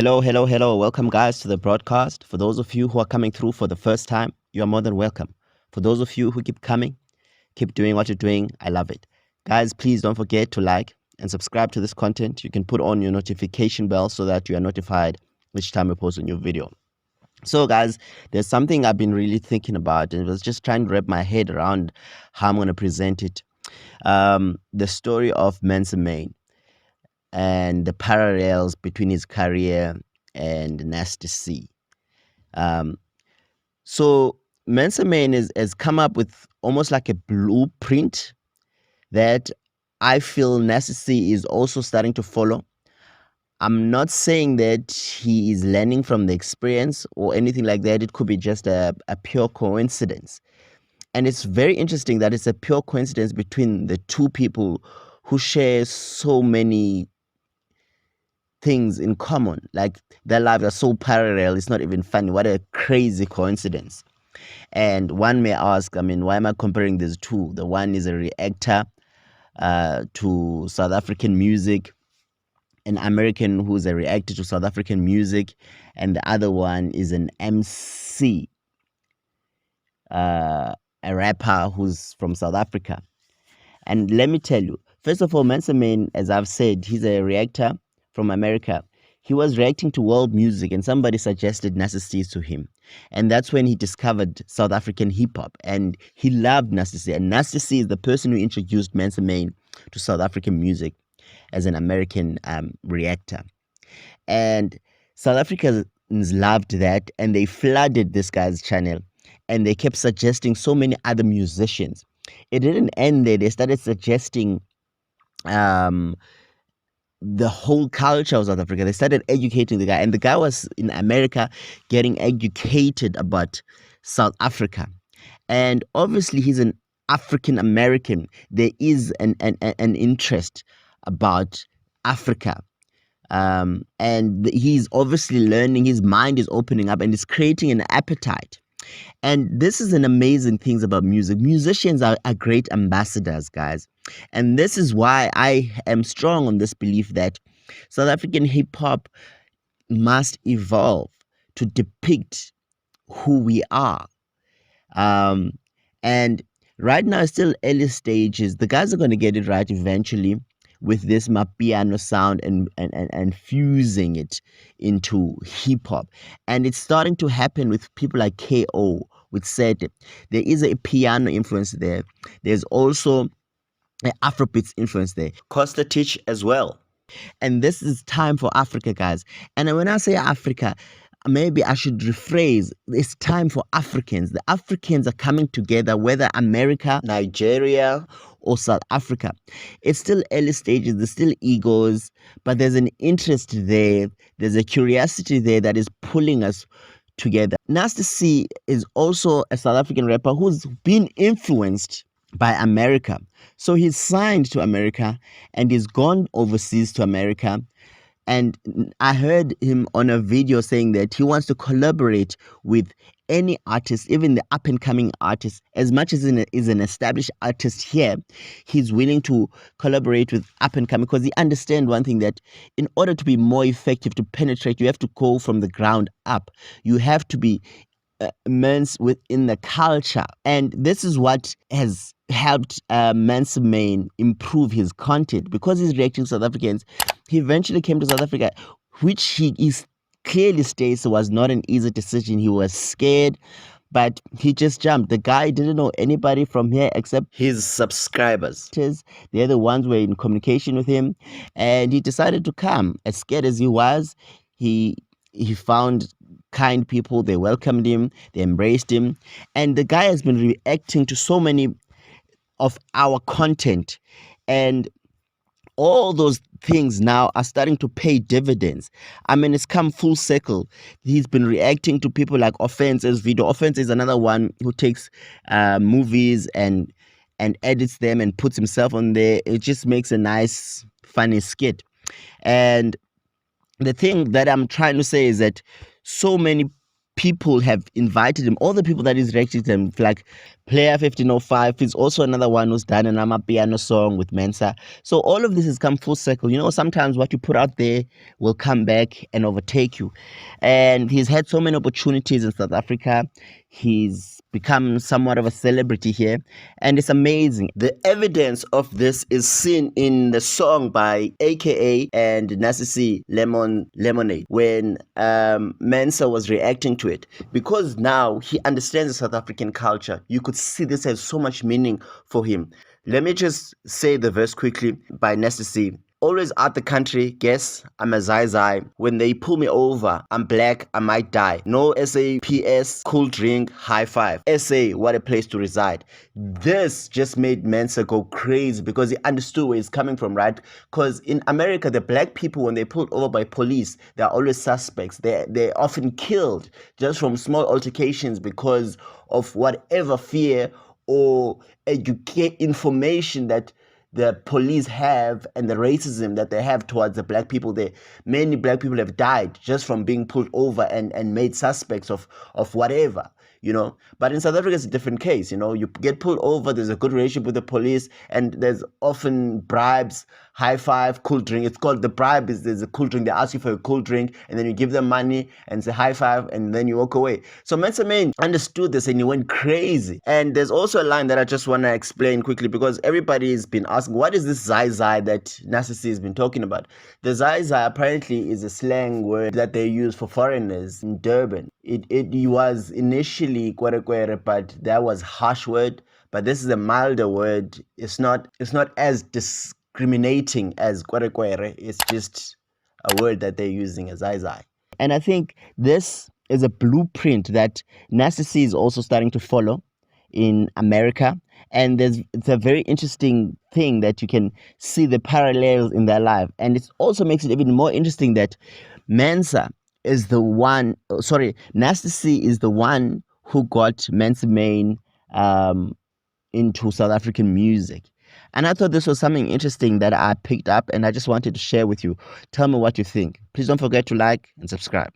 Hello. Welcome, guys, to the broadcast. For those of you who are coming through for the first time, you are more than welcome. For those of you who keep coming, keep doing what you're doing. I love it. Guys, please don't forget to like and subscribe to this content. You can put on your notification bell so that you are notified each time we post a new video. So, guys, there's something I've been really thinking about, and I was just trying to wrap my head around how I'm going to present it. The story of Mansa Mayne and the parallels between his career and Nasty C. Um, so Mansa Mayne has come up with almost like a blueprint that I feel Nasty C is also starting to follow. I'm not saying that he is learning from the experience or anything like that. It could be just a pure coincidence. And it's very interesting that it's a pure coincidence between the two people who share so many things in common. Like their lives are so parallel, it's not even funny. What a crazy coincidence. And one may ask, why am I comparing these two? The one is a reactor to South African music, an American who's a reactor to South African music, and the other one is an MC, a rapper who's from South Africa. And let me tell you, first of all, Mansa Mayne, as I've said, he's a reactor from America. He was reacting to world music, and somebody suggested Nasty C to him. And that's when he discovered South African hip-hop, and he loved Nasty C. And Nasty C is the person who introduced Mansa Mayne to South African music as an American reactor. And South Africans loved that, and they flooded this guy's channel, and they kept suggesting so many other musicians. It didn't end there. They started suggesting the whole culture of South Africa. They started educating the guy, and the guy was in America getting educated about South Africa. And obviously, he's an African American. There is an interest about Africa. And he's obviously learning, his mind is opening up, and it's creating an appetite. And this is an amazing thing about music. Musicians are great ambassadors, guys. And this is why I am strong on this belief that South African hip hop must evolve to depict who we are. And right now, it's still early stages. The guys are going to get it right eventually with this mapiano sound and fusing it into hip hop. And it's starting to happen with people like KO, with said there is a piano influence there. There's also an Afrobeats influence there. Costa Teach as well. And this is time for Africa, guys. And when I say Africa, maybe I should rephrase, it's time for Africans. The Africans are coming together, whether America, Nigeria, or South Africa. It's still early stages, there's still egos, but there's an interest there. There's a curiosity there that is pulling us together. Nasty C is also a South African rapper who's been influenced by America. So he's signed to America and he's gone overseas to America. And I heard him on a video saying that he wants to collaborate with any artist, even the up-and-coming artist. As much as he is an established artist here, he's willing to collaborate with up-and-coming because he understands one thing, that in order to be more effective, to penetrate, you have to go from the ground up. You have to be immersed within the culture. And this is what has helped Mansa Mayne improve his content. Because he's reacting to South Africans, he eventually came to South Africa, which he is clearly states was not an easy decision. He was scared, but he just jumped. The guy didn't know anybody from here except his subscribers. They're the ones who were in communication with him, and he decided to come. As scared as he was, he found kind people. They welcomed him, they embraced him, and the guy has been reacting to so many of our content, and all those things now are starting to pay dividends. It's come full circle. He's been reacting to people like Offense's video. Offense is another one who takes movies and edits them and puts himself on there. It just makes a nice, funny skit. And the thing that I'm trying to say is that so many people have invited him, all the people that he's reacted to him, like Player 1505 is also another one who's done an Amapiano song with Mensa. So all of this has come full circle. You know, sometimes what you put out there will come back and overtake you. And he's had so many opportunities in South Africa. He's become somewhat of a celebrity here, and it's amazing. The evidence of this is seen in the song by AKA and Nasisi Lemonade when Mensa was reacting to it, because now he understands the South African culture. You could see this has so much meaning for him. Let me just say the verse quickly by Nasisi. Always out the country, guess I'm a Zai Zai. When they pull me over, I'm black, I might die. No SAPS, cool drink, high five. SA, what a place to reside. This just made Mensa go crazy because he understood where he's coming from, right? Because in America, the black people, when they're pulled over by police, they're always suspects. They're often killed just from small altercations because of whatever fear or educate information that the police have and the racism that they have towards the black people there. Many black people have died just from being pulled over and made suspects of whatever, you know. But in South Africa, it's a different case. You know, you get pulled over, there's a good relationship with the police, and there's often bribes, high five, cool drink. It's called the bribe is there's a cool drink. They ask you for a cool drink, and then you give them money and say high five, and then you walk away. So Mansa Mayne understood this and he went crazy. And there's also a line that I just want to explain quickly because everybody's been asking, what is this Zai Zai that Nasisi has been talking about? The Zai Zai apparently is a slang word that they use for foreigners in Durban. It was initially kwere kwere, but that was harsh word. But this is a milder word. It's not as discriminating as kwere kwere. It's just a word that they're using as Zai Zai. And I think this is a blueprint that Nasisi is also starting to follow in America. And it's a very interesting thing that you can see the parallels in their life. And it also makes it even more interesting that Mansa is the one, Nasisi is the one who got Mansa Mayne into South African music. And I thought this was something interesting that I picked up and I just wanted to share with you. Tell me what you think. Please don't forget to like and subscribe.